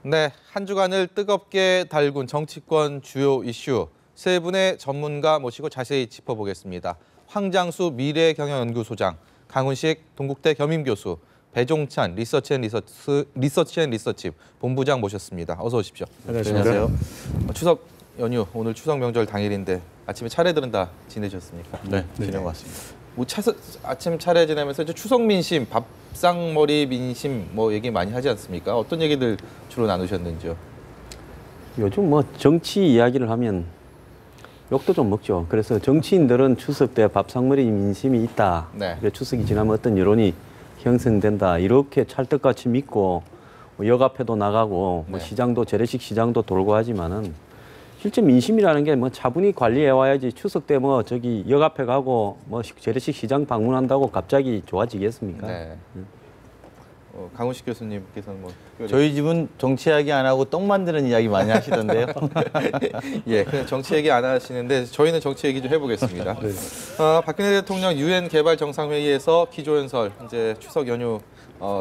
네, 한 주간을 뜨겁게 달군 정치권 주요 이슈 세 분의 전문가 모시고 자세히 짚어보겠습니다. 황장수 미래경영연구소장, 강훈식 동국대 겸임교수, 배종찬 리서치 본부장 모셨습니다. 어서 오십시오. 안녕하세요. 추석 연휴, 오늘 추석 명절 당일인데 아침에 차례들은 다 지내셨습니까? 네, 지내고 왔습니다. 뭐 아침 차례 지내면서 이제 추석 민심, 밥상머리 민심 뭐 얘기 많이 하지 않습니까? 어떤 얘기들 주로 나누셨는지요? 요즘 뭐 정치 이야기를 하면 욕도 좀 먹죠. 그래서 정치인들은 추석 때 밥상머리 민심이 있다. 네. 추석이 지나면 어떤 여론이 형성된다. 이렇게 찰떡같이 믿고 뭐 역 앞에도 나가고 뭐 네. 시장도 재래식 시장도 돌고 하지만은 실제 민심이라는 게 뭐 차분히 관리해 와야지 추석 때 뭐 저기 역 앞에 가고 뭐 재래식 시장 방문한다고 갑자기 좋아지겠습니까? 네. 강훈식 교수님께서는 뭐 저희 집은 정치 이야기 안 하고 떡 만드는 이야기 많이 하시던데요. 예, 그냥 정치 얘기 안 하시는데 저희는 정치 얘기 좀 해보겠습니다. 네. 박근혜 대통령 유엔 개발 정상회의에서 기조연설 이제 추석 연휴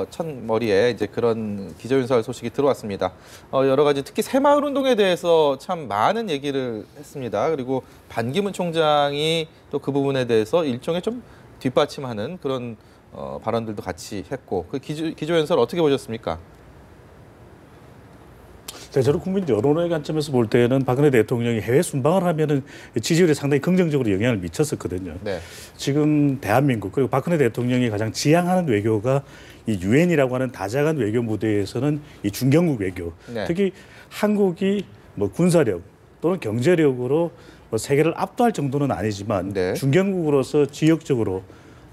첫 머리에 이제 그런 기조연설 소식이 들어왔습니다. 여러 가지 특히 새마을 운동에 대해서 참 많은 얘기를 했습니다. 그리고 반기문 총장이 또 그 부분에 대해서 일종의 좀 뒷받침하는 그런 발언들도 같이 했고 그 기조연설 어떻게 보셨습니까? 저는 국민 여론의 관점에서 볼 때는 박근혜 대통령이 해외 순방을 하면은 지지율에 상당히 긍정적으로 영향을 미쳤었거든요. 네. 지금 대한민국 그리고 박근혜 대통령이 가장 지향하는 외교가 이 유엔이라고 하는 다자간 외교 무대에서는 이 중견국 외교. 네. 특히 한국이 뭐 군사력 또는 경제력으로 뭐 세계를 압도할 정도는 아니지만 네. 중견국으로서 지역적으로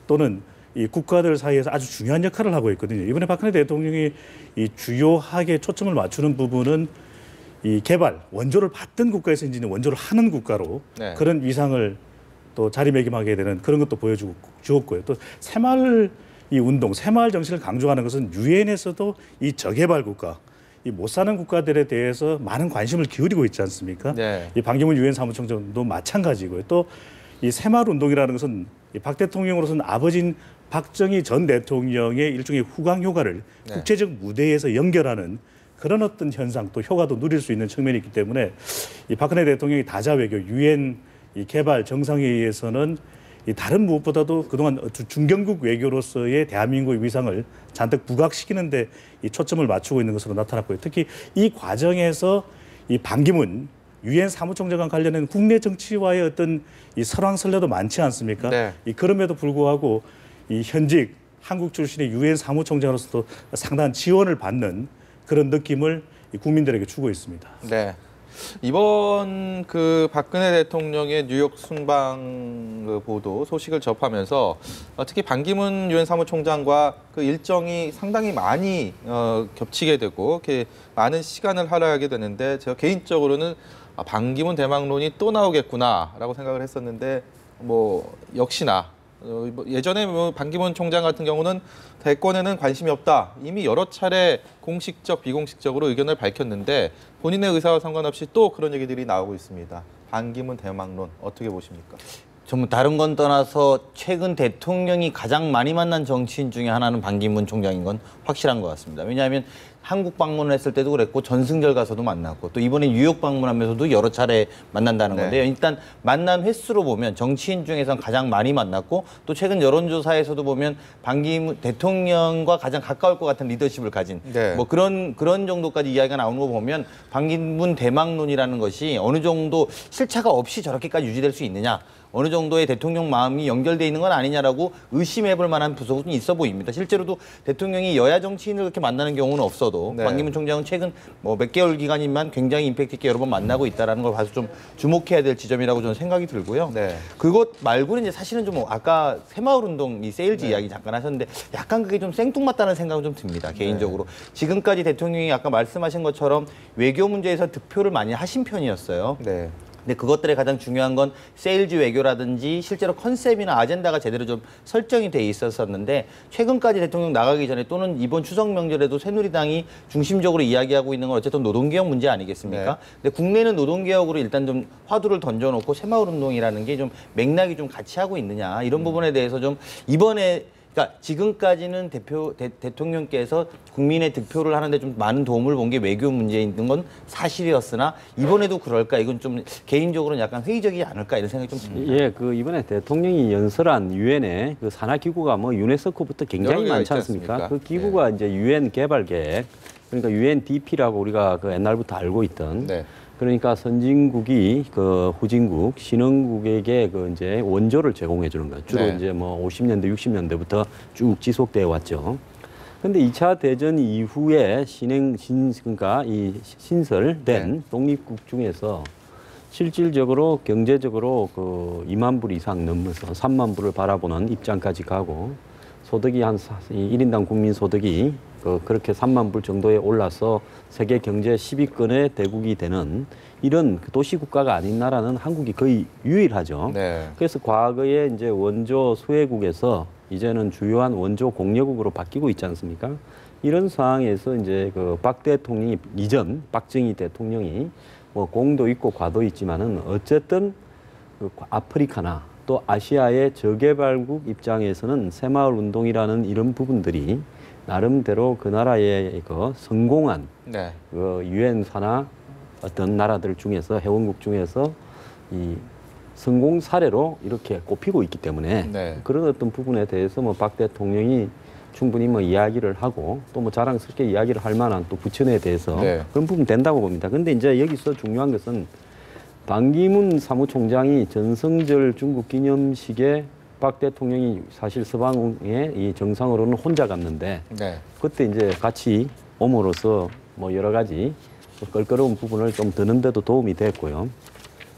또는 이 국가들 사이에서 아주 중요한 역할을 하고 있거든요. 이번에 박근혜 대통령이 이 주요하게 초점을 맞추는 부분은 이 개발, 원조를 받던 국가에서 이제 원조를 하는 국가로 네. 그런 위상을 또 자리매김하게 되는 그런 것도 보여주고 주었고요. 또 새마을 이 운동, 새마을 정신을 강조하는 것은 유엔에서도 이 저개발 국가, 이 못 사는 국가들에 대해서 많은 관심을 기울이고 있지 않습니까? 네. 이 반기문 유엔 사무총장도 마찬가지고요. 또 이 새마을 운동이라는 것은 이 박 대통령으로서는 아버지인 박정희 전 대통령의 일종의 후광 효과를 네. 국제적 무대에서 연결하는 그런 어떤 현상 또 효과도 누릴 수 있는 측면이 있기 때문에 이 박근혜 대통령이 다자 외교 유엔 이 개발 정상회의에서는 이 다른 무엇보다도 그동안 중견국 외교로서의 대한민국의 위상을 잔뜩 부각시키는데 이 초점을 맞추고 있는 것으로 나타났고요. 특히 이 과정에서 이 반기문 유엔 사무총장과 관련된 국내 정치와의 어떤 이 설왕설래도 많지 않습니까? 네. 이 그럼에도 불구하고 이 현직 한국 출신의 유엔 사무총장으로서도 상당한 지원을 받는 그런 느낌을 이 국민들에게 주고 있습니다. 네. 이번 그 박근혜 대통령의 뉴욕 순방 그 보도 소식을 접하면서 특히 반기문 유엔 사무총장과 그 일정이 상당히 많이 겹치게 되고 이렇게 많은 시간을 할애하게 되는데 제가 개인적으로는 반기문 대망론이 또 나오겠구나라고 생각을 했었는데 뭐 역시나 예전에 뭐 반기문 총장 같은 경우는 대권에는 관심이 없다. 이미 여러 차례 공식적, 비공식적으로 의견을 밝혔는데 본인의 의사와 상관없이 또 그런 얘기들이 나오고 있습니다. 반기문 대망론 어떻게 보십니까? 전부 다른 건 떠나서 최근 대통령이 가장 많이 만난 정치인 중에 하나는 반기문 총장인 건 확실한 것 같습니다. 왜냐하면 한국 방문을 했을 때도 그랬고 전승절 가서도 만났고 또 이번에 뉴욕 방문하면서도 여러 차례 만난다는 네. 건데요. 일단 만난 횟수로 보면 정치인 중에서는 가장 많이 만났고 또 최근 여론조사에서도 보면 반기문 대통령과 가장 가까울 것 같은 리더십을 가진 네. 뭐 그런 정도까지 이야기가 나오는 거 보면 반기문 대망론이라는 것이 어느 정도 실체가 없이 저렇게까지 유지될 수 있느냐. 어느 정도의 대통령 마음이 연결돼 있는 건 아니냐라고 의심해볼 만한 부분이 있어 보입니다. 실제로도 대통령이 여야 정치인을 그렇게 만나는 경우는 없어도 네. 반기문 총장은 최근 뭐 몇 개월 기간이지만 굉장히 임팩트 있게 여러 번 만나고 있다는 걸 봐서 좀 주목해야 될 지점이라고 저는 생각이 들고요. 네. 그것 말고는 이제 사실은 좀 아까 새마을 운동 이 세일즈 이야기 잠깐 하셨는데 약간 그게 좀 생뚱맞다는 생각은 좀 듭니다. 개인적으로. 지금까지 대통령이 아까 말씀하신 것처럼 외교 문제에서 득표를 많이 하신 편이었어요. 네. 근데 그것들의 가장 중요한 건 세일즈 외교라든지 실제로 컨셉이나 아젠다가 제대로 좀 설정이 돼 있었었는데 최근까지 대통령 나가기 전에 또는 이번 추석 명절에도 새누리당이 중심적으로 이야기하고 있는 건 어쨌든 노동개혁 문제 아니겠습니까? 네. 근데 국내는 노동개혁으로 일단 좀 화두를 던져놓고 새마을 운동이라는 게 좀 맥락이 좀 같이 하고 있느냐 이런 부분에 대해서 좀 이번에 그러니까 지금까지는 대통령께서 국민의 득표를 하는데 좀 많은 도움을 본 게 외교 문제에 있는 건 사실이었으나 이번에도 그럴까? 이건 좀 개인적으로는 약간 회의적이지 않을까 이런 생각이 좀 듭니다. 예, 그 이번에 대통령이 연설한 유엔의 그 산하 기구가 뭐 유네스코부터 굉장히 여러 개가 많지 있지 않습니까? 않습니까? 그 기구가 이제 유엔 개발 계획, 그러니까 UNDP라고 우리가 그 옛날부터 알고 있던 네. 그러니까 선진국이 그 후진국, 신흥국에게 그 이제 원조를 제공해 주는 거예요. 주로 네. 이제 뭐 50년대, 60년대부터 쭉 지속돼 왔죠. 근데 2차 대전 이후에 그러니까 이 신설된 네. 독립국 중에서 실질적으로 경제적으로 그 2만 불 이상 넘어서 3만 불을 바라보는 입장까지 가고 소득이 한 1인당 국민 소득이 그렇게 3만 불 정도에 올라서 세계 경제 10위권의 대국이 되는 이런 도시국가가 아닌 나라는 한국이 거의 유일하죠. 네. 그래서 과거에 이제 원조 수혜국에서 이제는 주요한 원조 공여국으로 바뀌고 있지 않습니까? 이런 상황에서 이제 그 박 대통령이 이전 박정희 대통령이 뭐 공도 있고 과도 있지만은 어쨌든 그 아프리카나 또 아시아의 저개발국 입장에서는 새마을 운동이라는 이런 부분들이 나름대로 그 나라의 그 성공한 네. 그 유엔 산하 어떤 나라들 중에서 회원국 중에서 이 성공 사례로 이렇게 꼽히고 있기 때문에 네. 그런 어떤 부분에 대해서 뭐 박 대통령이 충분히 뭐 이야기를 하고 또 뭐 자랑스럽게 이야기를 할 만한 또 부천에 대해서 네. 그런 부분 된다고 봅니다. 근데 이제 여기서 중요한 것은 반기문 사무총장이 전성절 중국 기념식에 박 대통령이 사실 서방의 이 정상으로는 혼자 갔는데 네. 그때 이제 같이 옴으로써 뭐 여러 가지 껄끄러운 부분을 좀 드는 데도 도움이 됐고요.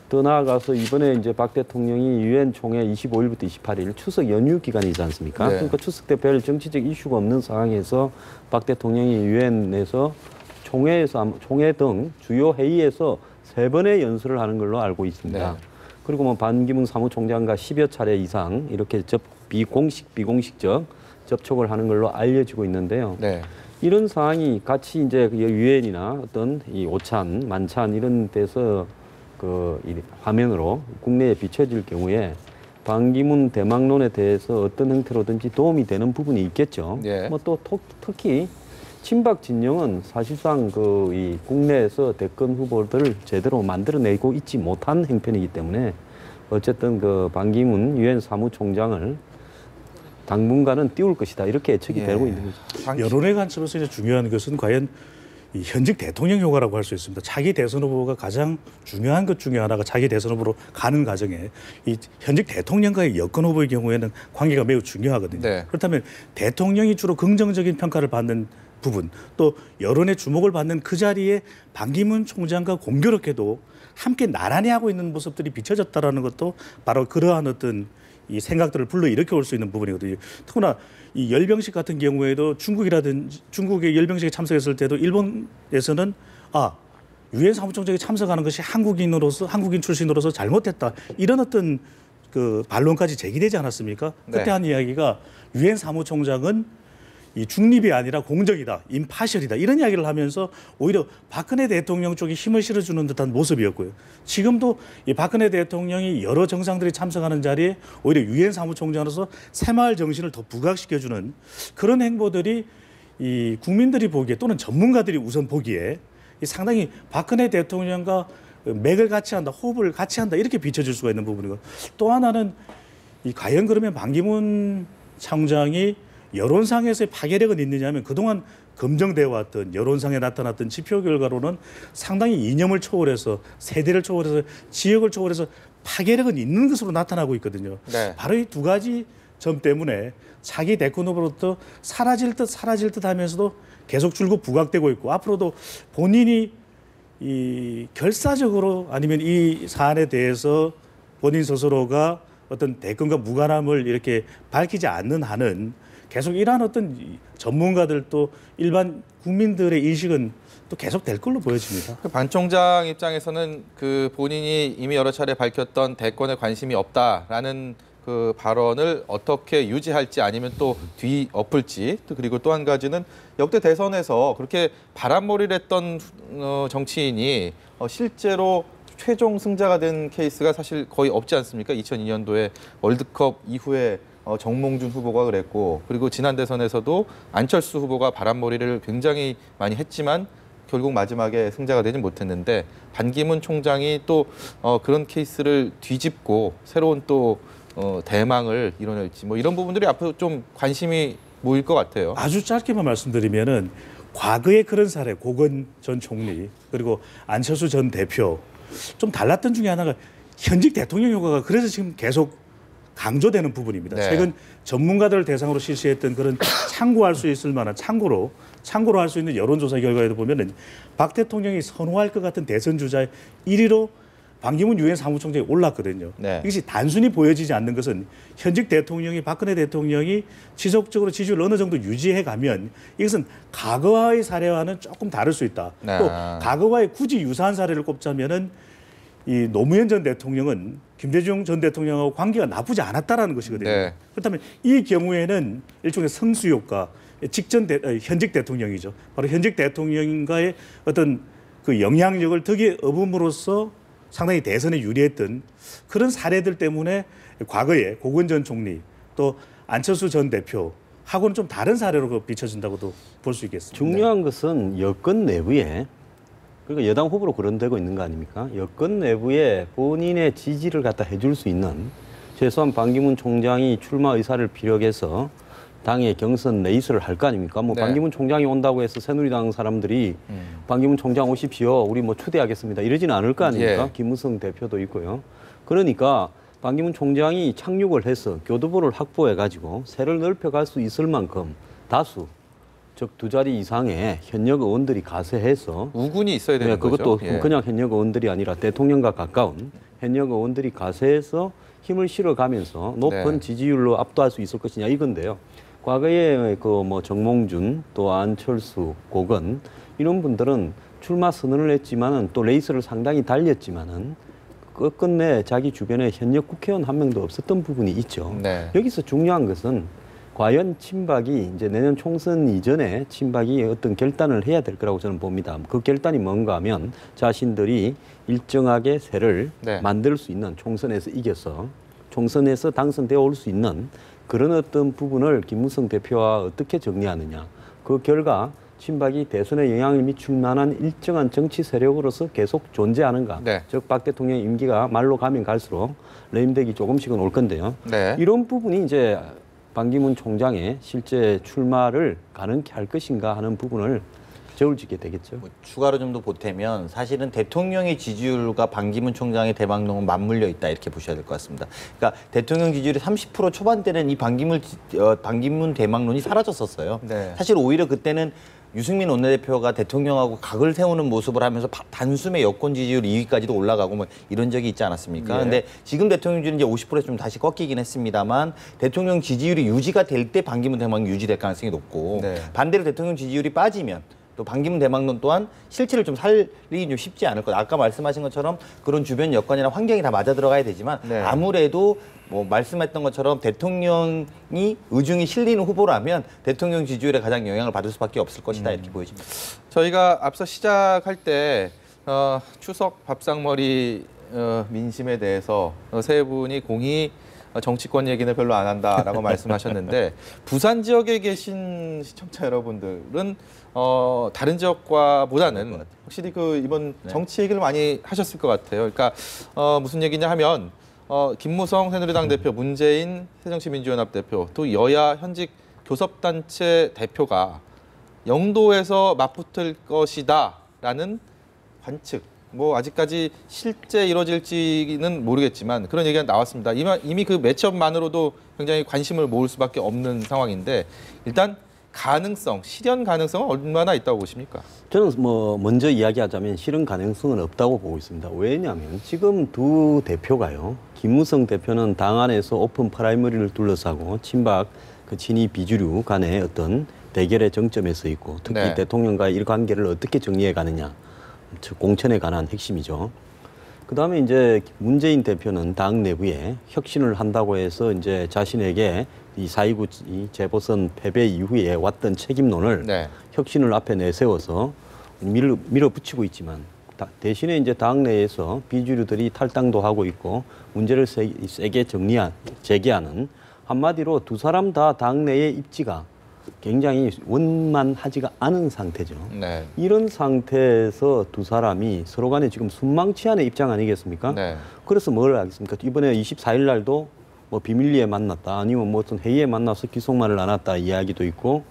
더 나아가서 이번에 이제 박 대통령이 유엔 총회 25일부터 28일 추석 연휴 기간이지 않습니까? 네. 그러니까 추석 때 별 정치적 이슈가 없는 상황에서 박 대통령이 유엔에서 총회 등 주요 회의에서 3번의 연설을 하는 걸로 알고 있습니다. 네. 그리고 뭐 반기문 사무총장과 10여 차례 이상 이렇게 비공식적 접촉을 하는 걸로 알려지고 있는데요. 네. 이런 상황이 같이 이제 유엔이나 어떤 이 오찬, 만찬 이런 데서 그 화면으로 국내에 비춰질 경우에 반기문 대망론에 대해서 어떤 형태로든지 도움이 되는 부분이 있겠죠. 예. 뭐 또 특히 친박 진영은 사실상 그 이 국내에서 대권 후보들을 제대로 만들어내고 있지 못한 형편이기 때문에 어쨌든 그 반기문 유엔 사무총장을 당분간은 띄울 것이다 이렇게 예측이 예. 되고 있는 거죠. 여론의 관점에서 이제 중요한 것은 과연 이 현직 대통령 효과라고 할 수 있습니다. 차기 대선 후보가 가장 중요한 것 중에 하나가 차기 대선 후보로 가는 과정에 이 현직 대통령과의 여권 후보의 경우에는 관계가 매우 중요하거든요. 네. 그렇다면 대통령이 주로 긍정적인 평가를 받는 부분 또 여론의 주목을 받는 그 자리에 반기문 총장과 공교롭게도 함께 나란히 하고 있는 모습들이 비춰졌다라는 것도 바로 그러한 어떤 이 생각들을 불러일으켜 올 수 있는 부분이거든요. 특히나 이 열병식 같은 경우에도 중국의 열병식에 참석했을 때도 일본에서는 유엔 사무총장이 참석하는 것이 한국인 출신으로서 잘못됐다 이런 어떤 그 반론까지 제기되지 않았습니까? 그때 네. 한 이야기가 유엔 사무총장은 이 중립이 아니라 공정이다, 임파셜이다 이런 이야기를 하면서 오히려 박근혜 대통령 쪽에 힘을 실어주는 듯한 모습이었고요. 지금도 이 박근혜 대통령이 여러 정상들이 참석하는 자리에 오히려 유엔 사무총장으로서 새마을 정신을 더 부각시켜주는 그런 행보들이 이 국민들이 보기에 또는 전문가들이 우선 보기에 이 상당히 박근혜 대통령과 맥을 같이 한다, 호흡을 같이 한다 이렇게 비춰질 수가 있는 부분이고 또 하나는 이 과연 그러면 반기문 총장이 여론상에서의 파괴력은 있느냐 하면 그동안 검증되어 왔던 여론상에 나타났던 지표 결과로는 상당히 이념을 초월해서 세대를 초월해서 지역을 초월해서 파괴력은 있는 것으로 나타나고 있거든요. 네. 바로 이 두 가지 점 때문에 차기 대권 후보로부터 사라질 듯 하면서도 계속 줄곧 부각되고 있고 앞으로도 본인이 이 결사적으로 아니면 이 사안에 대해서 본인 스스로가 어떤 대권과 무관함을 이렇게 밝히지 않는 한은 계속 이러한 어떤 전문가들 또 일반 국민들의 인식은 또 계속 될 걸로 보여집니다. 반 총장 입장에서는 그 본인이 이미 여러 차례 밝혔던 대권에 관심이 없다라는 그 발언을 어떻게 유지할지 아니면 또 뒤엎을지 또 그리고 또 한 가지는 역대 대선에서 그렇게 바람몰이를 했던 정치인이 실제로 최종 승자가 된 케이스가 사실 거의 없지 않습니까? 2002년도에 월드컵 이후에 정몽준 후보가 그랬고 그리고 지난 대선에서도 안철수 후보가 바람몰이를 굉장히 많이 했지만 결국 마지막에 승자가 되진 못했는데 반기문 총장이 또 그런 케이스를 뒤집고 새로운 또 대망을 이뤄낼지 뭐 이런 부분들이 앞으로 좀 관심이 모일 것 같아요. 아주 짧게만 말씀드리면은 과거의 그런 사례, 고건 전 총리 그리고 안철수 전 대표 좀 달랐던 중에 하나가 현직 대통령 효과가 그래서 지금 계속 강조되는 부분입니다. 네. 최근 전문가들을 대상으로 실시했던 그런 참고할 수 있을 만한 참고로 할 수 있는 여론조사 결과에도 보면은 박 대통령이 선호할 것 같은 대선 주자의 1위로 반기문 유엔 사무총장이 올랐거든요. 네. 이것이 단순히 보여지지 않는 것은 현직 대통령이 박근혜 대통령이 지속적으로 지지율을 어느 정도 유지해 가면 이것은 과거와의 사례와는 조금 다를 수 있다. 네. 또 과거와의 굳이 유사한 사례를 꼽자면은 이 노무현 전 대통령은 김대중 전 대통령하고 관계가 나쁘지 않았다라는 것이거든요. 네. 그렇다면 이 경우에는 일종의 성수효과, 현직 대통령이죠. 바로 현직 대통령과의 어떤 그 영향력을 덕에 업음으로써 상당히 대선에 유리했던 그런 사례들 때문에 과거에 고건 전 총리 또 안철수 전 대표 하고는 좀 다른 사례로 비춰진다고도 볼 수 있겠습니다. 중요한 것은 여권 내부에 그러니까 여당 후보로 거론되고 있는 거 아닙니까? 여권 내부에 본인의 지지를 갖다 해줄 수 있는 최소한 반기문 총장이 출마 의사를 피력해서 당의 경선 레이스를 할 거 아닙니까? 뭐 네. 반기문 총장이 온다고 해서 새누리당 사람들이 반기문 총장 오십시오. 우리 뭐 초대하겠습니다. 이러지는 않을 거 아닙니까? 예. 김무성 대표도 있고요. 그러니까 반기문 총장이 착륙을 해서 교두보를 확보해가지고 세를 넓혀갈 수 있을 만큼 다수 즉 2자리 이상의 현역 의원들이 가세해서 우군이 있어야 되는 그것도 거죠. 예. 그냥 현역 의원들이 아니라 대통령과 가까운 현역 의원들이 가세해서 힘을 실어가면서 높은 네. 지지율로 압도할 수 있을 것이냐 이건데요. 과거에 그 뭐 정몽준 또 안철수, 고건 이런 분들은 출마 선언을 했지만은 또 레이스를 상당히 달렸지만은 끝끝내 자기 주변에 현역 국회의원 한 명도 없었던 부분이 있죠. 네. 여기서 중요한 것은 과연 친박이 이제 내년 총선 이전에 친박이 어떤 결단을 해야 될 거라고 저는 봅니다. 그 결단이 뭔가 하면 자신들이 일정하게 세를 네. 만들 수 있는 총선에서 이겨서 총선에서 당선되어 올 수 있는 그런 어떤 부분을 김무성 대표와 어떻게 정리하느냐. 그 결과 친박이 대선에 영향을 미칠 만한 일정한 정치 세력으로서 계속 존재하는가. 네. 즉 박 대통령의 임기가 말로 가면 갈수록 레임덕이 조금씩은 올 건데요. 네. 이런 부분이 이제 반기문 총장의 실제 출마를 가능케 할 것인가 하는 부분을 저울지게 되겠죠. 뭐 추가로 좀 더 보태면 사실은 대통령의 지지율과 반기문 총장의 대망론은 맞물려 있다 이렇게 보셔야 될 것 같습니다. 그러니까 대통령 지지율이 30% 초반대는 이 반기문 대망론이 사라졌었어요. 네. 사실 오히려 그때는 유승민 원내대표가 대통령하고 각을 세우는 모습을 하면서 단숨에 여권 지지율 2위까지도 올라가고 뭐 이런 적이 있지 않았습니까? 예. 근데 지금 대통령 지지율은 이제 50%에 좀 다시 꺾이긴 했습니다만 대통령 지지율이 유지가 될 때 반기문 대망론이 유지될 가능성이 높고 네. 반대로 대통령 지지율이 빠지면 또 반기문 대망론 또한 실체를 좀 살리기 좀 쉽지 않을 것. 아까 말씀하신 것처럼 그런 주변 여건이나 환경이 다 맞아 들어가야 되지만 네. 아무래도 뭐 말씀했던 것처럼 대통령이 의중이 실리는 후보라면 대통령 지지율에 가장 영향을 받을 수밖에 없을 것이다 이렇게 보여집니다. 저희가 앞서 시작할 때 추석 밥상머리 민심에 대해서 세 분이 공히 정치권 얘기는 별로 안 한다라고 말씀하셨는데 부산 지역에 계신 시청자 여러분들은 다른 지역과보다는 확실히 그 이번 정치 얘기를 많이 하셨을 것 같아요. 그러니까 무슨 얘기냐 하면 김무성 새누리당 대표, 문재인 새정치민주연합 대표, 또 여야 현직 교섭단체 대표가 영도에서 맞붙을 것이다라는 관측. 뭐 아직까지 실제 이루어질지는 모르겠지만 그런 얘기가 나왔습니다. 이미 그 매치업만으로도 굉장히 관심을 모을 수밖에 없는 상황인데 일단 가능성, 실현 가능성은 얼마나 있다고 보십니까? 저는 뭐 먼저 이야기하자면 실현 가능성은 없다고 보고 있습니다. 왜냐하면 지금 두 대표가요. 김무성 대표는 당 안에서 오픈 프라이머리를 둘러싸고 친박 그 친이 비주류 간의 어떤 대결의 정점에 서 있고 특히 네. 대통령과의 이 관계를 어떻게 정리해 가느냐. 즉 공천에 관한 핵심이죠. 그다음에 이제 문재인 대표는 당 내부에 혁신을 한다고 해서 이제 자신에게 이 4.29 재보선 패배 이후에 왔던 책임론을 네. 혁신을 앞에 내세워서 밀어붙이고 있지만 대신에 이제 당 내에서 비주류들이 탈당도 하고 있고 문제를 세게 제기하는 한마디로 두 사람 다 당내의 입지가 굉장히 원만하지가 않은 상태죠. 네. 이런 상태에서 두 사람이 서로 간에 지금 순망치한의 입장 아니겠습니까? 네. 그래서 뭘 하겠습니까? 이번에 24일 날도 뭐 비밀리에 만났다, 아니면 뭐 어떤 회의에 만나서 기속말을 나눴다 이야기도 있고,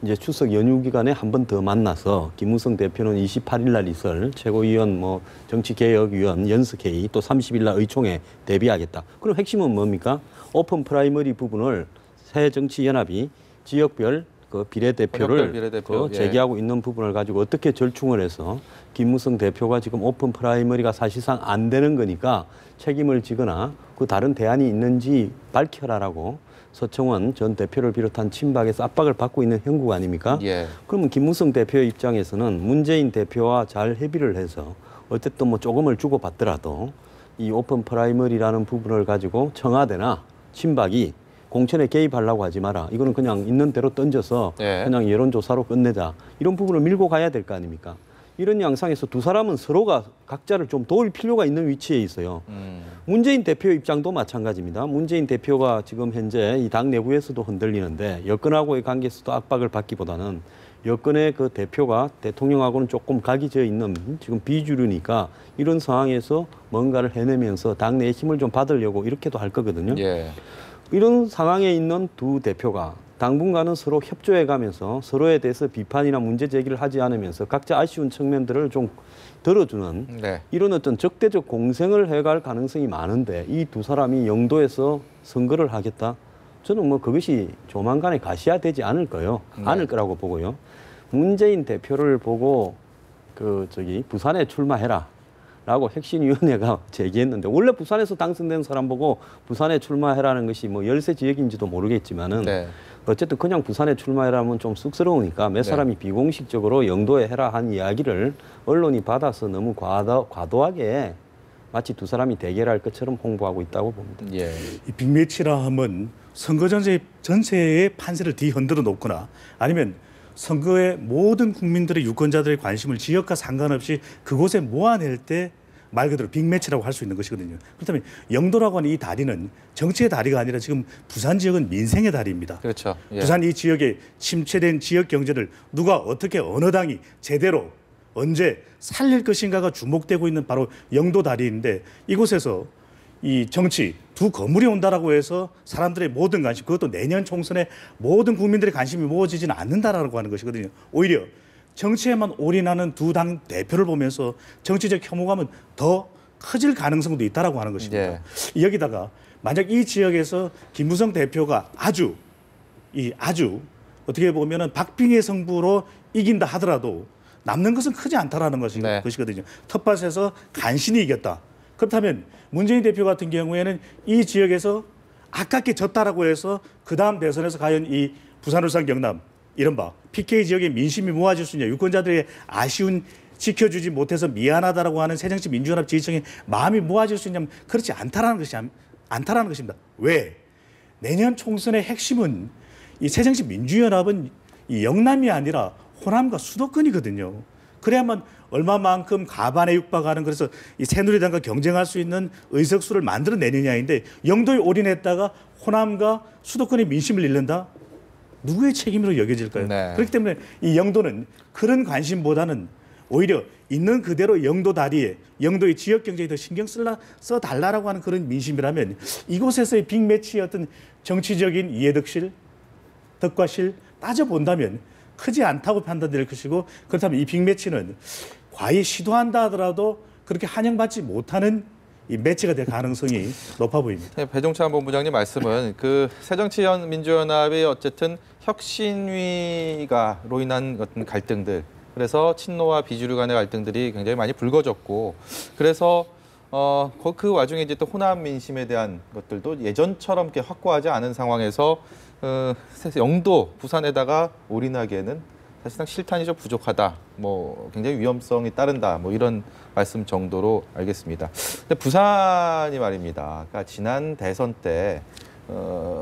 이제 추석 연휴 기간에 한 번 더 만나서 김무성 대표는 28일 날 있을 최고위원 뭐 정치개혁위원 연석회의, 또 30일 날 의총에 대비하겠다. 그럼 핵심은 뭡니까? 오픈 프라이머리 부분을 새정치연합이 지역별 그 비례대표를 비례대표, 그 제기하고 있는 부분을 가지고 어떻게 절충을 해서 김무성 대표가 지금 오픈 프라이머리가 사실상 안 되는 거니까 책임을 지거나 그 다른 대안이 있는지 밝혀라라고 서청원 전 대표를 비롯한 친박에서 압박을 받고 있는 형국 아닙니까? 예. 그러면 김무성 대표 입장에서는 문재인 대표와 잘 협의를 해서 어쨌든 뭐 조금을 주고받더라도 이 오픈 프라이머리라는 부분을 가지고 청와대나 친박이 공천에 개입하려고 하지 마라. 이거는 그냥 있는 대로 던져서 예. 그냥 여론조사로 끝내자. 이런 부분을 밀고 가야 될 거 아닙니까? 이런 양상에서 두 사람은 서로가 각자를 좀 도울 필요가 있는 위치에 있어요. 문재인 대표 입장도 마찬가지입니다. 문재인 대표가 지금 현재 이 당 내부에서도 흔들리는데 여권하고의 관계에서도 압박을 받기보다는 여권의 그 대표가 대통령하고는 조금 각이 져 있는 지금 비주류니까 이런 상황에서 뭔가를 해내면서 당내의 힘을 좀 받으려고 이렇게도 할 거거든요. 예. 이런 상황에 있는 두 대표가 당분간은 서로 협조해 가면서 서로에 대해서 비판이나 문제 제기를 하지 않으면서 각자 아쉬운 측면들을 좀 들어주는 네. 이런 어떤 적대적 공생을 해갈 가능성이 많은데 이 두 사람이 영도에서 선거를 하겠다? 저는 뭐 그것이 조만간에 가시화되지 않을 거예요. 않을 거라고 보고요. 문재인 대표를 보고 부산에 출마해라. 라고 혁신위원회가 제기했는데 원래 부산에서 당선된 사람 보고 부산에 출마해라는 것이 뭐 열세 지역인지도 모르겠지만은 네. 어쨌든 그냥 부산에 출마해라면 좀 쑥스러우니까 몇 사람이 비공식적으로 영도에 해라 한 이야기를 언론이 받아서 너무 과도하게 마치 두 사람이 대결할 것처럼 홍보하고 있다고 봅니다. 예. 이 빅매치라 하면 선거 전체의 판세를 뒤흔들어 놓거나 아니면 선거에 모든 국민들의 유권자들의 관심을 지역과 상관없이 그곳에 모아낼 때 말 그대로 빅매치라고 할 수 있는 것이거든요. 그렇다면 영도라고 하는 이 다리는 정치의 다리가 아니라 지금 부산 지역은 민생의 다리입니다. 그렇죠. 예. 부산 이 지역의 침체된 지역 경제를 누가 어떻게 어느 당이 제대로 언제 살릴 것인가가 주목되고 있는 바로 영도 다리인데 이곳에서 이 정치 두 거물이 온다라고 해서 사람들의 모든 관심, 그것도 내년 총선에 모든 국민들의 관심이 모아지지는 않는다라고 하는 것이거든요. 오히려 정치에만 올인하는 두 당 대표를 보면서 정치적 혐오감은 더 커질 가능성도 있다라고 하는 것입니다. 예. 여기다가 만약 이 지역에서 김무성 대표가 아주 어떻게 보면은 박빙의 승부로 이긴다 하더라도 남는 것은 크지 않다라는 네. 것이거든요. 텃밭에서 간신히 이겼다. 그렇다면 문재인 대표 같은 경우에는 이 지역에서 아깝게 졌다라고 해서 그 다음 대선에서 과연 이 부산, 울산, 경남 이른바 PK 지역의 민심이 모아질 수 있냐, 유권자들의 아쉬운 지켜주지 못해서 미안하다라고 하는 새정치민주연합 지지층의 마음이 모아질 수 있냐면 그렇지 않다라는 것입니다. 왜? 내년 총선의 핵심은 이 새정치민주연합은 이 영남이 아니라 호남과 수도권이거든요. 그래야만 얼마만큼 가반에 육박하는 그래서 이 새누리당과 경쟁할 수 있는 의석수를 만들어내느냐인데 영도에 올인했다가 호남과 수도권의 민심을 잃는다? 누구의 책임으로 여겨질까요? 네. 그렇기 때문에 이 영도는 그런 오히려 있는 그대로 영도 다리에 영도의 지역 경제에 더 신경 써달라고 하는 그런 민심이라면 이곳에서의 빅매치의 어떤 정치적인 이해득실, 덕과실 따져본다면 크지 않다고 판단될 것이고 그렇다면 이 빅매치는 과히 시도한다 하더라도 그렇게 환영받지 못하는 이 매치가 될 가능성이 높아 보입니다. 네, 배종찬 본부장님 말씀은 그 새정치민주연합이 어쨌든 혁신위가로 인한 어떤 갈등들, 그래서 친노와 비주류 간의 갈등들이 굉장히 많이 불거졌고, 그래서 그 와중에 이제 또 호남 민심에 대한 것들도 예전처럼 이렇게 확고하지 않은 상황에서 영도 부산에다가 올인하기에는 사실상 실탄이 좀 부족하다, 뭐 굉장히 위험성이 따른다, 뭐 이런 말씀 정도로 알겠습니다. 근데 부산이 말입니다. 그러니까 지난 대선 때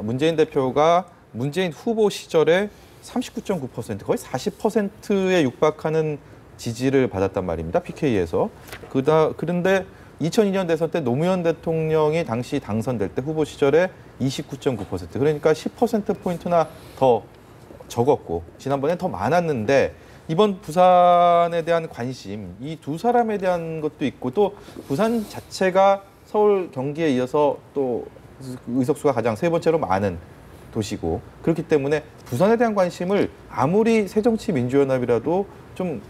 문재인 대표가 문재인 후보 시절에 39.9% 거의 40%에 육박하는 지지를 받았단 말입니다. PK에서. 그런데 2002년 대선 때 노무현 대통령이 당시 당선될 때 후보 시절에 29.9%. 그러니까 10%포인트나 더 적었고 지난번에 더 많았는데 이번 부산에 대한 관심, 이 두 사람에 대한 것도 있고 또 부산 자체가 서울, 경기에 이어서 또 의석수가 가장 세 번째로 많은 도시고 그렇기 때문에 부산에 대한 관심을 아무리 새정치민주연합이라도 좀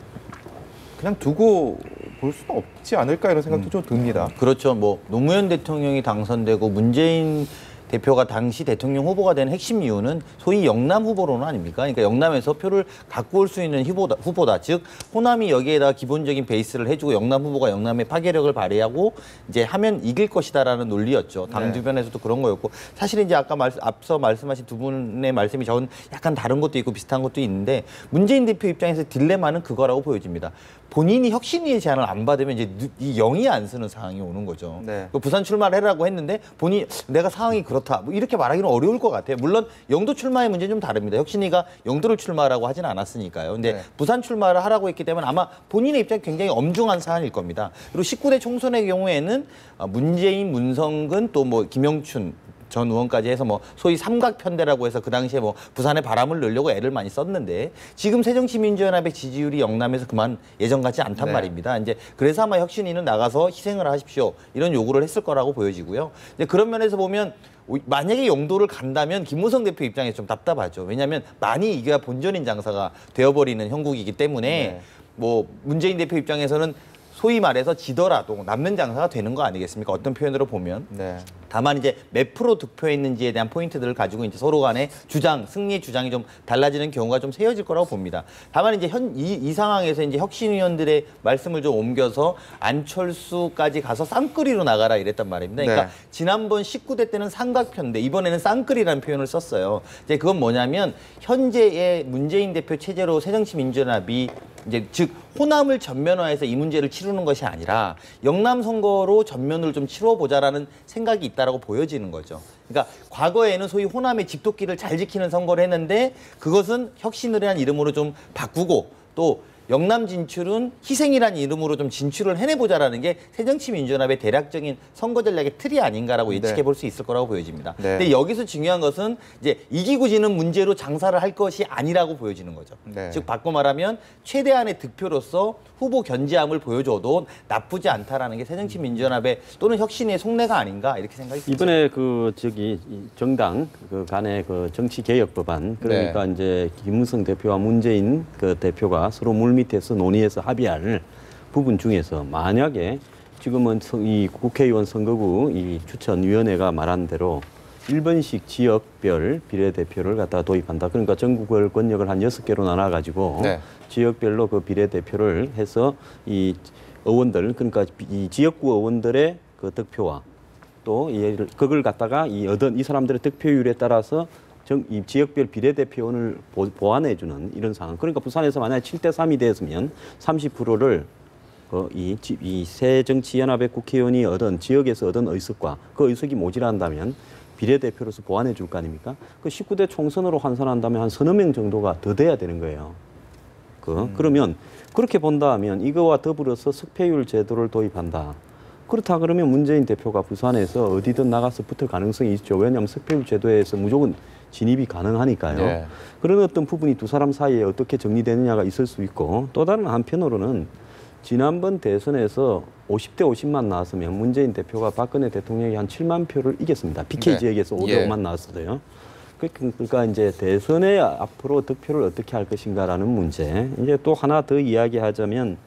그냥 두고 볼 수는 없지 않을까 이런 생각도 좀 듭니다. 그렇죠. 뭐 노무현 대통령이 당선되고 문재인 대표가 당시 대통령 후보가 된 핵심 이유는 소위 영남 후보론은 아닙니까? 그러니까 영남에서 표를 갖고 올 수 있는 후보다. 즉 호남이 여기에다 기본적인 베이스를 해주고 영남 후보가 영남의 파괴력을 발휘하고 이제 하면 이길 것이다라는 논리였죠. 당 네. 주변에서도 그런 거였고 사실 이제 아까 앞서 말씀하신 두 분의 말씀이 저는 약간 다른 것도 있고 비슷한 것도 있는데 문재인 대표 입장에서 딜레마는 그거라고 보여집니다. 본인이 혁신위의 제안을 안 받으면 이제 이 영이 안 쓰는 상황이 오는 거죠. 네. 부산 출마를 해라고 했는데 본인이 내가 상황이 그렇다 뭐 이렇게 말하기는 어려울 것 같아요. 물론 영도 출마의 문제는 좀 다릅니다. 혁신위가 영도를 출마하라고 하진 않았으니까요. 근데 네. 부산 출마를 하라고 했기 때문에 아마 본인의 입장이 굉장히 엄중한 사안일 겁니다. 그리고 19대 총선의 경우에는 문재인, 문성근 또 뭐 김영춘 전 의원까지 해서 뭐 소위 삼각편대라고 해서 그 당시에 뭐 부산에 바람을 넣으려고 애를 많이 썼는데 지금 새정치민주연합의 지지율이 영남에서 그만 예전 같지 않단 네. 말입니다. 이제 그래서 아마 혁신위는 나가서 희생을 하십시오 이런 요구를 했을 거라고 보여지고요. 이제 그런 면에서 보면 만약에 영도를 간다면 김무성 대표 입장에서 좀 답답하죠. 왜냐하면 많이 이겨야 본전인 장사가 되어버리는 형국이기 때문에 네. 뭐 문재인 대표 입장에서는 소위 말해서 지더라도 남는 장사가 되는 거 아니겠습니까? 어떤 표현으로 보면. 네. 다만 이제 몇 프로 득표했는지에 대한 포인트들을 가지고 이제 서로 간의 주장, 승리의 주장이 좀 달라지는 경우가 좀 세워질 거라고 봅니다. 다만 이제 이 상황에서 이제 혁신위원들의 말씀을 좀 옮겨서 안철수까지 가서 쌍끌이로 나가라 이랬단 말입니다. 그러니까 네. 지난번 19대 때는 삼각편대, 이번에는 쌍끌이라는 표현을 썼어요. 이제 그건 뭐냐면 현재의 문재인 대표 체제로 새정치민주연합이 이제 즉 호남을 전면화해서 이 문제를 치르는 것이 아니라 영남 선거로 전면을 좀 치러보자라는 생각이 있다라고 보여지는 거죠. 그러니까 과거에는 소위 호남의 집도끼를 잘 지키는 선거를 했는데 그것은 혁신이라는 이름으로 좀 바꾸고 또 영남 진출은 희생이라는 이름으로 좀 진출을 해내보자라는 게 새정치민주연합의 대략적인 선거 전략의 틀이 아닌가라고 예측해 볼 수 있을 거라고 보여집니다. 네. 근데 여기서 중요한 것은 이제 이기고 지는 문제로 장사를 할 것이 아니라고 보여지는 거죠. 네. 즉 바꿔 말하면 최대한의 득표로서 후보 견제함을 보여줘도 나쁘지 않다라는 게 새정치민주연합의 또는 혁신의 속내가 아닌가 이렇게 생각이 듭니다. 이번에 이 정당 그 간의 그 정치 개혁 법안 그러니까 이제 김무성 대표와 문재인 그 대표가 서로 물밑에서 논의해서 합의할 부분 중에서 만약에 지금은 이 국회의원 선거구 이 추천위원회가 말한 대로 1번씩 지역별 비례대표를 갖다가 도입한다. 그러니까 전국을 권역을 한 6개로 나눠가지고 네. 지역별로 그 비례대표를 해서 이 의원들 그러니까 이 지역구 의원들의 그 득표와 또 그걸 갖다가 이 사람들의 득표율에 따라서 이 지역별 비례대표원을 보완해주는 이런 상황. 그러니까 부산에서 만약에 7대3이 됐으면 30%를 이 새정치연합의 국회의원이 지역에서 얻은 의석과 그 의석이 모자란다면 비례대표로서 보완해 줄 거 아닙니까? 그 19대 총선으로 환산한다면 한 서너 명 정도가 더 돼야 되는 거예요. 그러면 그렇게 본다면 이거와 더불어서 석패율 제도를 도입한다. 그렇다 그러면 문재인 대표가 부산에서 어디든 나가서 붙을 가능성이 있죠. 왜냐하면 석패율 제도에서 무조건 진입이 가능하니까요. 네. 그런 어떤 부분이 두 사람 사이에 어떻게 정리되느냐가 있을 수 있고 또 다른 한편으로는 지난번 대선에서 50대 50만 나왔으면 문재인 대표가 박근혜 대통령이 한 7만 표를 이겼습니다. PK 네. 지역에서 5대 예. 5만 나왔어요. 그러니까 이제 대선에 앞으로 득표를 어떻게 할 것인가라는 문제. 이제 또 하나 더 이야기하자면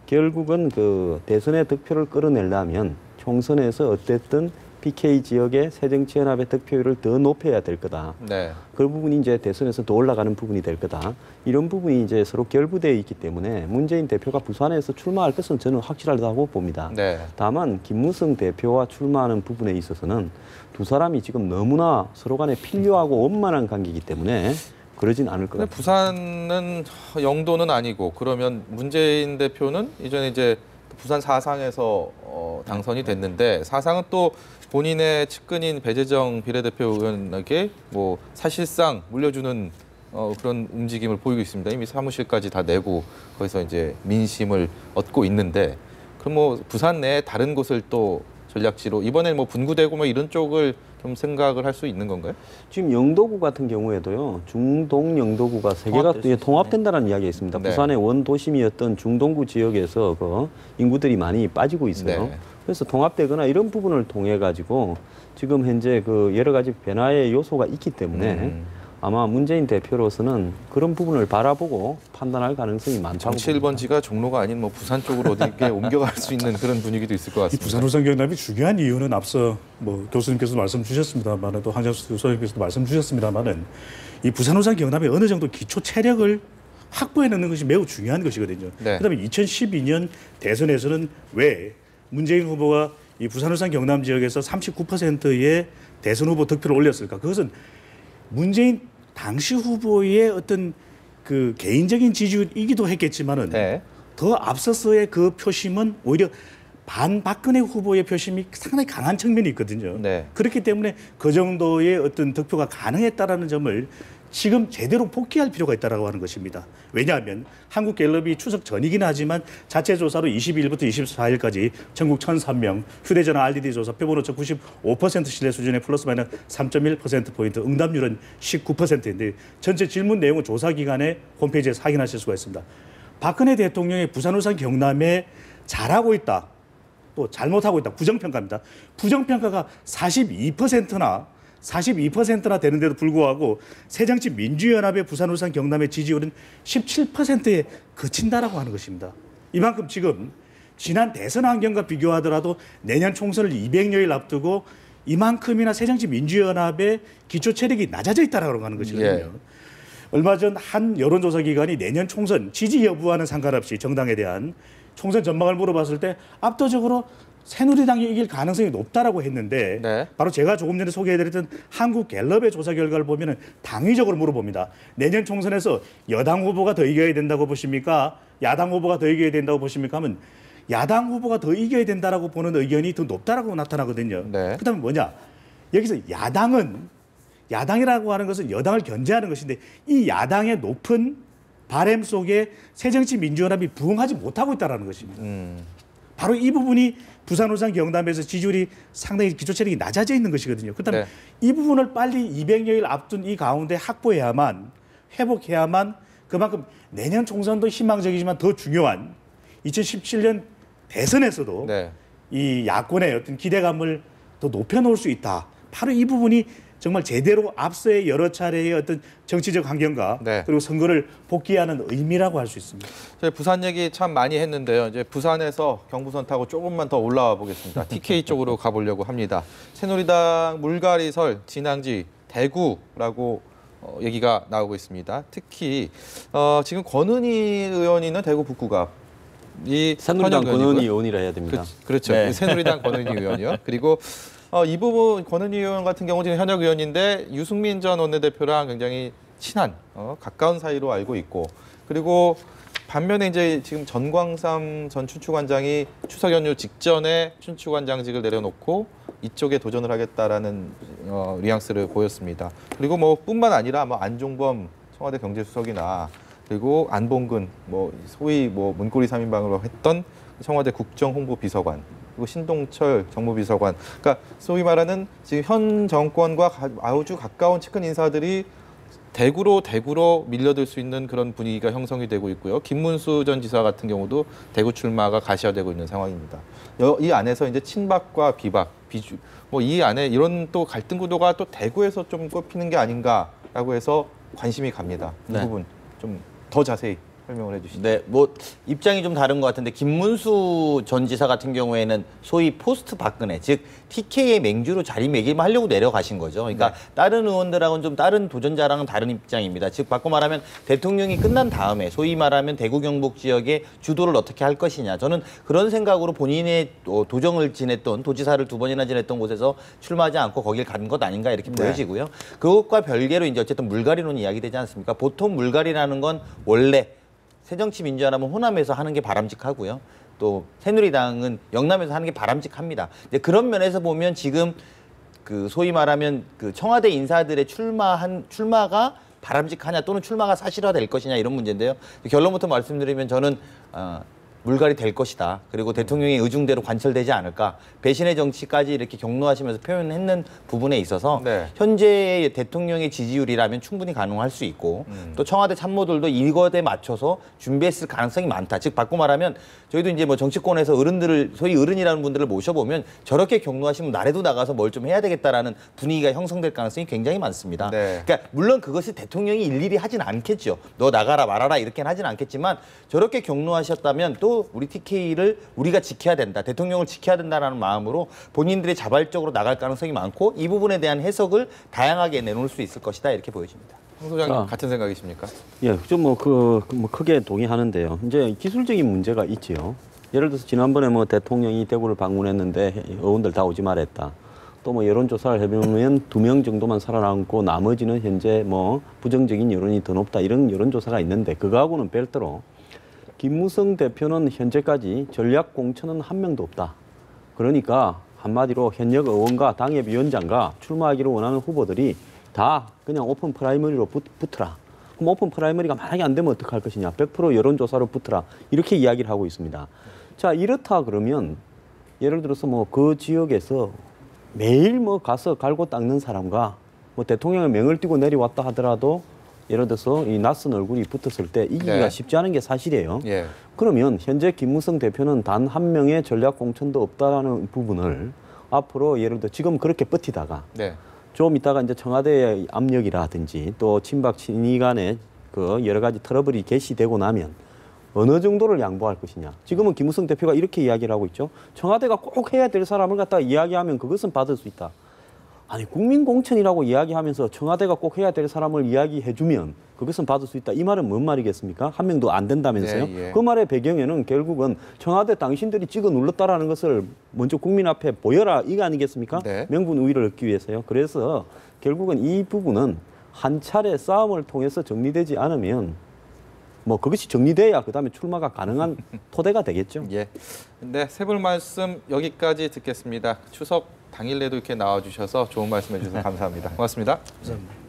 결국은 그 대선의 득표를 끌어내려면 총선에서 어쨌든 PK 지역의 새정치연합의 득표율을 더 높여야 될 거다. 네. 그 부분이 이제 대선에서 더 올라가는 부분이 될 거다. 이런 부분이 이제 서로 결부되어 있기 때문에 문재인 대표가 부산에서 출마할 것은 저는 확실하다고 봅니다. 네. 다만 김무성 대표와 출마하는 부분에 있어서는 두 사람이 지금 너무나 서로 간에 필요하고 원만한 관계이기 때문에 그러진 않을 것 근데 같아요. 부산은 영도는 아니고 그러면 문재인 대표는 이전에 이제 부산 사상에서 당선이 됐는데 사상은 또 본인의 측근인 배재정 비례대표 의원에게 뭐 사실상 물려주는 그런 움직임을 보이고 있습니다. 이미 사무실까지 다 내고 거기서 이제 민심을 얻고 있는데 그럼 뭐 부산 내 다른 곳을 또 전략지로 이번에 뭐 분구대구 뭐 이런 쪽을 좀 생각을 할 수 있는 건가요? 지금 영도구 같은 경우에도요, 중동 영도구가 세 개가 통합될 수 있어요. 통합된다는 이야기가 있습니다. 네. 부산의 원도심이었던 중동구 지역에서 그 인구들이 많이 빠지고 있어요. 네. 그래서 통합되거나 이런 부분을 통해 가지고 지금 현재 그 여러 가지 변화의 요소가 있기 때문에 아마 문재인 대표로서는 그런 부분을 바라보고 판단할 가능성이 많다고 정치 봅니다. 1번지가 종로가 아닌 뭐 부산 쪽으로 어디에 옮겨갈 수 있는 그런 분위기도 있을 것 이 같습니다. 부산호선 경남이 중요한 이유는 앞서 뭐 교수님께서 말씀 주셨습니다만 또 황장수 교수님께서도 말씀 주셨습니다만은 이 부산호선 경남이 어느 정도 기초 체력을 확보해 놓는 것이 매우 중요한 것이거든요. 네. 그다음에 2012년 대선에서는 왜 문재인 후보가 이 부산호선 경남 지역에서 39%의 대선 후보 득표를 올렸을까? 그것은 문재인 당시 후보의 어떤 그 개인적인 지지율이기도 했겠지만은 네. 더 앞서서의 그 표심은 오히려 반박근혜 후보의 표심이 상당히 강한 측면이 있거든요. 네. 그렇기 때문에 그 정도의 어떤 득표가 가능했다라는 점을 지금 제대로 복귀할 필요가 있다라고 하는 것입니다. 왜냐하면 한국갤럽이 추석 전이긴 하지만 자체 조사로 22일부터 24일까지 전국 1,003명, 휴대전화 RDD 조사 표본 오차 95% 신뢰 수준의 플러스 마이너스 3.1%포인트, 응답률은 19%인데 전체 질문 내용은 조사 기간에 홈페이지에서 확인하실 수가 있습니다. 박근혜 대통령의 부산호선 경남에 잘하고 있다, 또 잘못하고 있다, 부정평가입니다. 부정평가가 42%나 되는데도 불구하고 새정치민주연합의 부산호선 경남의 지지율은 17%에 그친다라고 하는 것입니다. 이만큼 지금 지난 대선 환경과 비교하더라도 내년 총선을 200여일 앞두고 이만큼이나 새정치민주연합의 기초 체력이 낮아져 있다라고 하는 것이거든요. 예. 얼마 전 한 여론조사 기관이 내년 총선 지지 여부와는 상관없이 정당에 대한 총선 전망을 물어봤을 때 압도적으로 새누리당이 이길 가능성이 높다라고 했는데 네. 바로 제가 조금 전에 소개해드렸던 한국갤럽의 조사 결과를 보면은 당위적으로 물어봅니다. 내년 총선에서 여당 후보가 더 이겨야 된다고 보십니까? 야당 후보가 더 이겨야 된다고 보십니까? 하면 야당 후보가 더 이겨야 된다라고 보는 의견이 더 높다라고 나타나거든요. 네. 그다음에 뭐냐? 여기서 야당이라고 하는 것은 여당을 견제하는 것인데 이 야당의 높은 바램 속에 새정치민주연합이 부응하지 못하고 있다는 것입니다. 바로 이 부분이 부산호선 경남에서 지지율이 상당히 기초 체력이 낮아져 있는 것이거든요. 그렇다면 네. 이 부분을 빨리 200여일 앞둔 이 가운데 확보해야만, 회복해야만 그만큼 내년 총선도 희망적이지만 더 중요한 2017년 대선에서도 네. 이 야권의 어떤 기대감을 더 높여놓을 수 있다. 바로 이 부분이 정말 제대로 앞서의 여러 차례의 어떤 정치적 환경과 네. 그리고 선거를 복귀하는 의미라고 할 수 있습니다. 저희 부산 얘기 참 많이 했는데요. 이제 부산에서 경부선 타고 조금만 더 올라와 보겠습니다. TK 쪽으로 가보려고 합니다. 새누리당 물갈이설 진앙지 대구라고 얘기가 나오고 있습니다. 특히 지금 권은희 의원이 있는 대구 북구가 이 새누리당 현역 의원이고요. 권은희 의원이라 해야 됩니다. 그렇죠. 네. 새누리당 권은희 의원이요. 그리고 이 부분 권은희 의원 같은 경우 지금 현역 의원인데 유승민 전 원내대표랑 굉장히 친한 가까운 사이로 알고 있고, 그리고 반면에 이제 지금 전광삼 전 춘추관장이 추석 연휴 직전에 춘추관장직을 내려놓고 이쪽에 도전을 하겠다라는 뉘앙스를 보였습니다. 그리고 뭐 뿐만 아니라 뭐 안종범 청와대 경제수석이나 그리고 안봉근 뭐 소위 뭐 문고리 3인방으로 했던 청와대 국정홍보비서관, 그리고 신동철 정무비서관, 그러니까 소위 말하는 지금 현 정권과 아주 가까운 측근 인사들이 대구로 밀려들 수 있는 그런 분위기가 형성이 되고 있고요. 김문수 전 지사 같은 경우도 대구 출마가 가시화되고 있는 상황입니다. 이 안에서 이제 친박과 비박, 비주, 뭐 이 안에 이런 또 갈등 구도가 또 대구에서 좀 꼽히는 게 아닌가라고 해서 관심이 갑니다. 이 네. 부분 좀 더 자세히 설명을 해주시죠. 네, 뭐 입장이 좀 다른 것 같은데 김문수 전 지사 같은 경우에는 소위 포스트 박근혜, 즉 TK의 맹주로 자리매김하려고 내려가신 거죠. 그러니까 다른 의원들하고는 좀 다른 도전자랑은 다른 입장입니다. 즉 바꿔 말하면 대통령이 끝난 다음에 소위 말하면 대구 경북 지역의 주도를 어떻게 할 것이냐. 저는 그런 생각으로 본인의 도정을 지냈던 도지사를 2번이나 지냈던 곳에서 출마하지 않고 거길 간 것 아닌가 이렇게 보여지고요. 그것과 별개로 이제 어쨌든 물갈이론 이야기되지 않습니까? 보통 물갈이라는 건 원래 새정치민주연합은 호남에서 하는 게 바람직하고요. 또 새누리당은 영남에서 하는 게 바람직합니다. 이제 그런 면에서 보면 지금 그 소위 말하면 그 청와대 인사들의 출마가 바람직하냐 또는 출마가 사실화될 것이냐 이런 문제인데요. 결론부터 말씀드리면 저는 물갈이 될 것이다. 그리고 대통령의 의중대로 관철되지 않을까. 배신의 정치까지 이렇게 격노하시면서 표현했는 부분에 있어서 네. 현재의 대통령의 지지율이라면 충분히 가능할 수 있고 또 청와대 참모들도 이것에 맞춰서 준비했을 가능성이 많다. 즉 바꿔 말하면 저희도 이제 뭐 정치권에서 어른들을 소위 어른이라는 분들을 모셔보면 저렇게 격노하시면 나라도 나가서 뭘 좀 해야 되겠다라는 분위기가 형성될 가능성이 굉장히 많습니다. 네. 그러니까 물론 그것이 대통령이 일일이 하진 않겠죠. 너 나가라 말아라 이렇게는 하진 않겠지만 저렇게 격노하셨다면 또 우리 TK를 우리가 지켜야 된다. 대통령을 지켜야 된다라는 마음으로 본인들이 자발적으로 나갈 가능성이 많고 이 부분에 대한 해석을 다양하게 내놓을 수 있을 것이다. 이렇게 보여집니다. 황 소장님 자. 같은 생각이십니까? 예, 좀 뭐 크게 동의하는데요. 이제 기술적인 문제가 있지요. 예를 들어서 지난번에 뭐 대통령이 대구를 방문했는데 의원들 다 오지 말했다. 또 뭐 여론조사를 해보면 2명 정도만 살아남고 나머지는 현재 뭐 부정적인 여론이 더 높다 이런 여론조사가 있는데 그거하고는 별도로 김무성 대표는 현재까지 전략 공천은 한 명도 없다. 그러니까 한마디로 현역 의원과 당협위원장과 출마하기를 원하는 후보들이 다 그냥 오픈 프라이머리로 붙으라. 그럼 오픈 프라이머리가 만약에 안 되면 어떡할 것이냐. 100% 여론조사로 붙으라. 이렇게 이야기를 하고 있습니다. 자, 이렇다 그러면 예를 들어서 뭐 그 지역에서 매일 뭐 가서 갈고 닦는 사람과 뭐 대통령의 명을 띄고 내려왔다 하더라도 예를 들어서 이 낯선 얼굴이 붙었을 때 이기기가 네. 쉽지 않은 게 사실이에요. 예. 그러면 현재 김무성 대표는 단 한 명의 전략 공천도 없다라는 부분을 앞으로 예를 들어 지금 그렇게 버티다가 네. 좀 이따가 이제 청와대의 압력이라든지 또 친박 친이 간의 그 여러 가지 트러블이 개시되고 나면 어느 정도를 양보할 것이냐. 지금은 김무성 대표가 이렇게 이야기를 하고 있죠. 청와대가 꼭 해야 될 사람을 갖다가 이야기하면 그것은 받을 수 있다. 아니 국민 공천이라고 이야기하면서 청와대가 꼭 해야 될 사람을 이야기해주면 그것은 받을 수 있다. 이 말은 뭔 말이겠습니까? 한 명도 안 된다면서요? 네, 예. 그 말의 배경에는 결국은 청와대 당신들이 찍어 눌렀다라는 것을 먼저 국민 앞에 보여라 이거 아니겠습니까? 네. 명분 우위를 얻기 위해서요. 그래서 결국은 이 부분은 한 차례 싸움을 통해서 정리되지 않으면 뭐 그것이 정리돼야 그다음에 출마가 가능한 토대가 되겠죠. 예. 근데 세 분 말씀 여기까지 듣겠습니다. 추석 당일에도 이렇게 나와주셔서 좋은 말씀해 주셔서 감사합니다. 고맙습니다. 감사합니다.